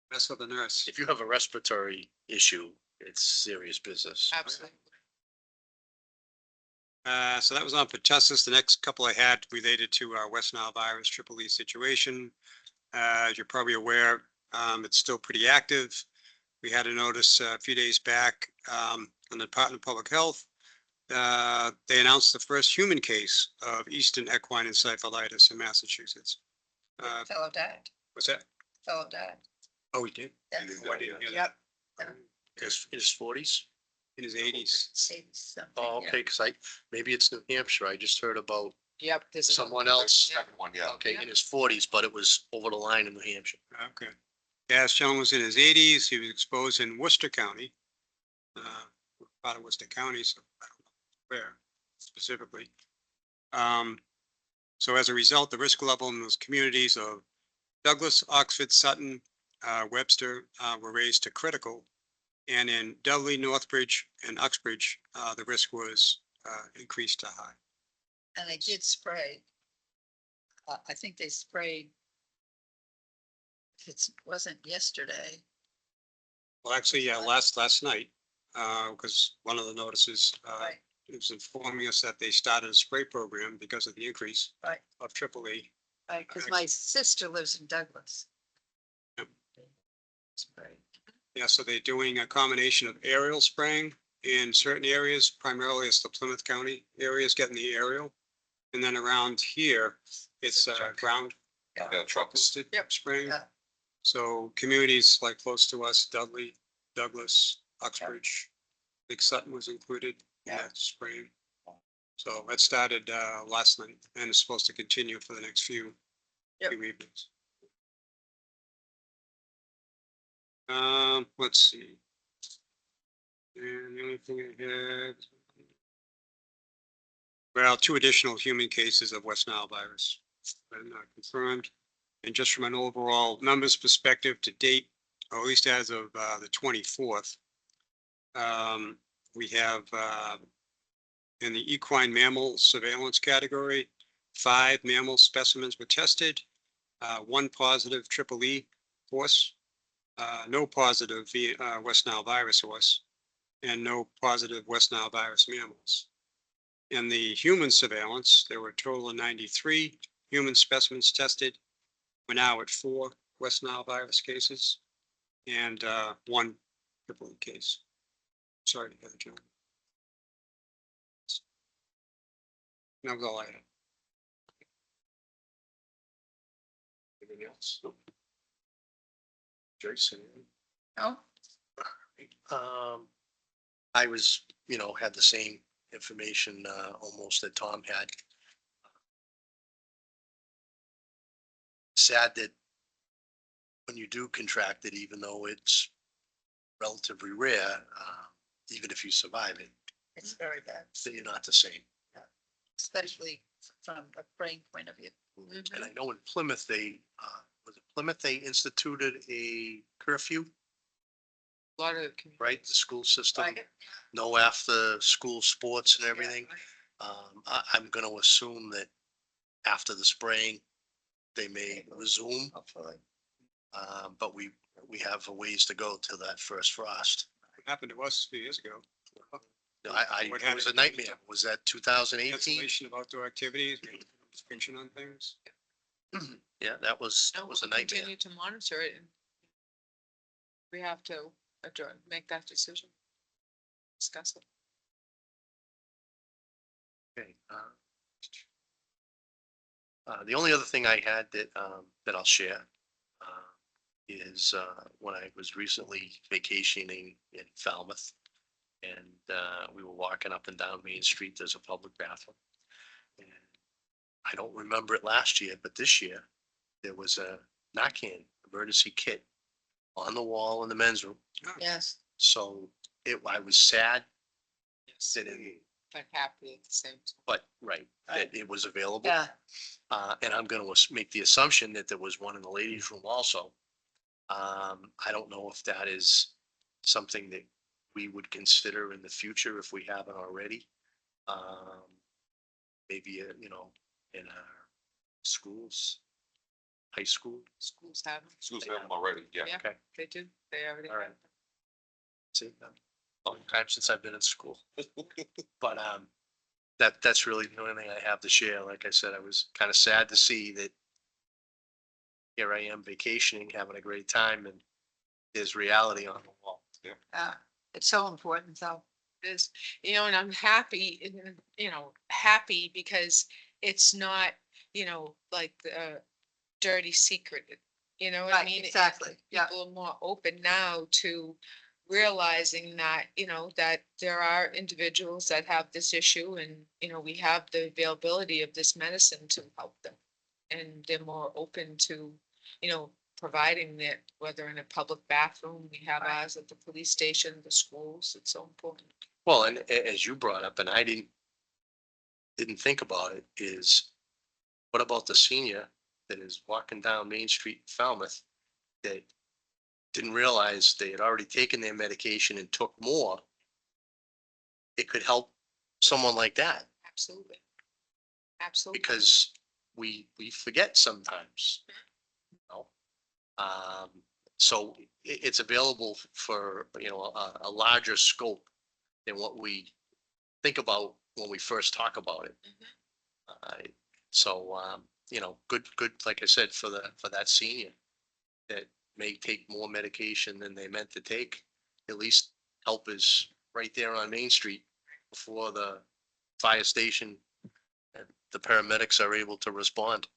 Mess with the nurse. if you have a respiratory issue, it's serious business. Absolutely. So that was on pertussis. The next couple I had related to our West Nile virus triple E situation. As you're probably aware, it's still pretty active. We had a notice a few days back on the Department of Public Health. They announced the first human case of Eastern equine encephalitis in Massachusetts. Fellow died, What's that? fellow died. Oh, he did? Yeah. Oh, I didn't hear that. Yep. In his forties? In his 80s. Say something. Oh, yeah. okay, cause maybe it's New Hampshire. I just heard about Yep, this is. someone else, Yeah. Second one, yeah. okay, in his forties, but it was over the line in New Hampshire. Okay. Yeah, this gentleman was in his 80s. He was exposed in Worcester County. Part of Worcester County, so I don't know where specifically. So as a result, the risk level in those communities of Douglas, Oxford, Sutton, Webster were raised to critical. And in Dudley, Northbridge, and Uxbridge, the risk was increased to high. And they did spray. I think they sprayed. If it wasn't yesterday, Well, actually, yeah, last night, because one of the notices right, was informing us that they started a spray program because of the increase right, of triple E. right, because my sister lives in Douglas. Yep. Spray. Yeah, so they're doing a combination of aerial spraying in certain areas, primarily it's the Plymouth County areas getting the aerial. And then around here, it's ground Yeah, trucks. boosted Yep. spraying. Yeah. So communities like close to us, Dudley, Douglas, Uxbridge, Big Sutton was included in Yeah. that spraying. So that started last night and is supposed to continue for the next few evenings. Let's see. And the only thing I had. Well, 2 additional human cases of West Nile virus, but not confirmed. And just from an overall numbers perspective to date, or at least as of the 24th, we have in the equine mammal surveillance category, 5 mammal specimens were tested, 1 positive triple E horse, no positive West Nile virus horse, and no positive West Nile virus mammals. In the human surveillance, there were a total of 93 human specimens tested. We're now at 4 West Nile virus cases and 1 triple E case. Sorry to hear that, John. That was all I had. Anything else? Jason? Oh, I was, had the same information, almost that Tom had. Sad that when you do contract it, even though it's relatively rare, even if you survive it, it's very bad, that you're not the same. especially from a brain point of view. And I know in Plymouth, they instituted a curfew, A lot of. community- right? The school system, Right. no after school sports and everything. I'm gonna assume that after the spraying, they may resume, Hopefully. but we have a ways to go to that first frost. What happened to us a few years ago? What It was a nightmare. Was that 2018? Cancellation of outdoor activities, restriction on things. Yeah, that was No, a we'll nightmare. continue to monitor it and we have to make that decision. Discuss it. Okay. The only other thing I had that I'll share is when I was recently vacationing in Falmouth, and we were walking up and down Main Street. There's a public bathroom, And I don't remember it last year, but this year, there was a Narcan emergency kit on the wall in the men's room. Yes, So I was sad Yes. that it, But happy at the same time. but, right, that it was available. yeah, And I'm gonna make the assumption that there was one in the ladies' room also. I don't know if that is something that we would consider in the future if we haven't already. Maybe, in our schools, high school. Schools have them. Schools have them already, yeah. Yeah. Okay, They do. They already All have right. them. see, long time since I've been in school. But, that's really the only thing I have to share. Like I said, I was kind of sad to see that here I am vacationing, having a great time, and there's reality on the wall. yeah. It's so important though. Is, and I'm happy, happy because it's not, like the dirty secret. You know what I Right, mean? exactly, yeah. People are more open now to realizing that, that there are individuals that have this issue and, we have the availability of this medicine to help them. And they're more open to, providing that, whether in a public bathroom, we have Right. ours at the police station, the schools, it's so important. Well, and as you brought up, and I didn't think about it, is what about the senior that is walking down Main Street in Falmouth that didn't realize they had already taken their medication and took more? It could help someone like that Absolutely. Absolutely. because we forget sometimes. You know? So it's available for, a larger scope than what we think about when we first talk about it. So, good, like I said, for that senior that may take more medication than they meant to take, at least help is right there on Main Street before the fire station and the paramedics are able to respond.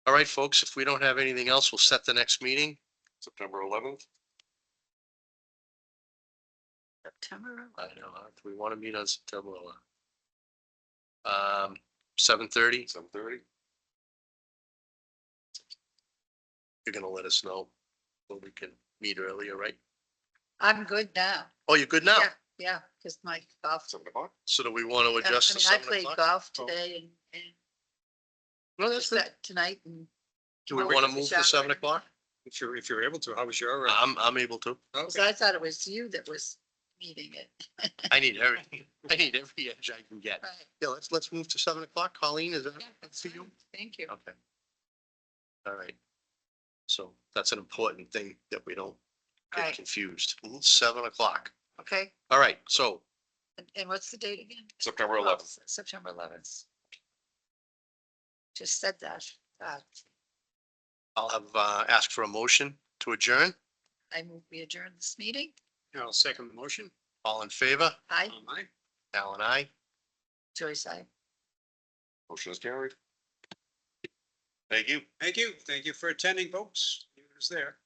All right, folks, if we don't have anything else, we'll set the next meeting. September 11th. September. I know, we want to meet on September 11th. 7:30, 7:30. you're gonna let us know when we can meet earlier, right? I'm good now. Oh, you're good now? Yeah, yeah, because my golf. 7 o'clock. So do we want to Yeah, adjust to I 7 played o'clock? golf today and No, that's good. tonight and. Do we I'll want to wait for move the to 7 shower. o'clock? If you're able to, how was your? I'm able to. Cause Okay. I thought it was you that was meeting it. I need every edge I can get. Right. Yeah, let's move to 7 o'clock. Colleen, is that Yeah, that's for you? fine. Thank you. Okay. All right. So that's an important thing that we don't get Right. confused. 7 o'clock. Okay, All right, so and what's the date again? September 11th. September 11th. Just said that. I'll have, ask for a motion to adjourn. I move we adjourn this meeting. I'll second the motion. All in favor? Aye, Aye. Al and I. Joyce, aye. Motion is carried. Thank you. Thank you. Thank you for attending, folks. You was there.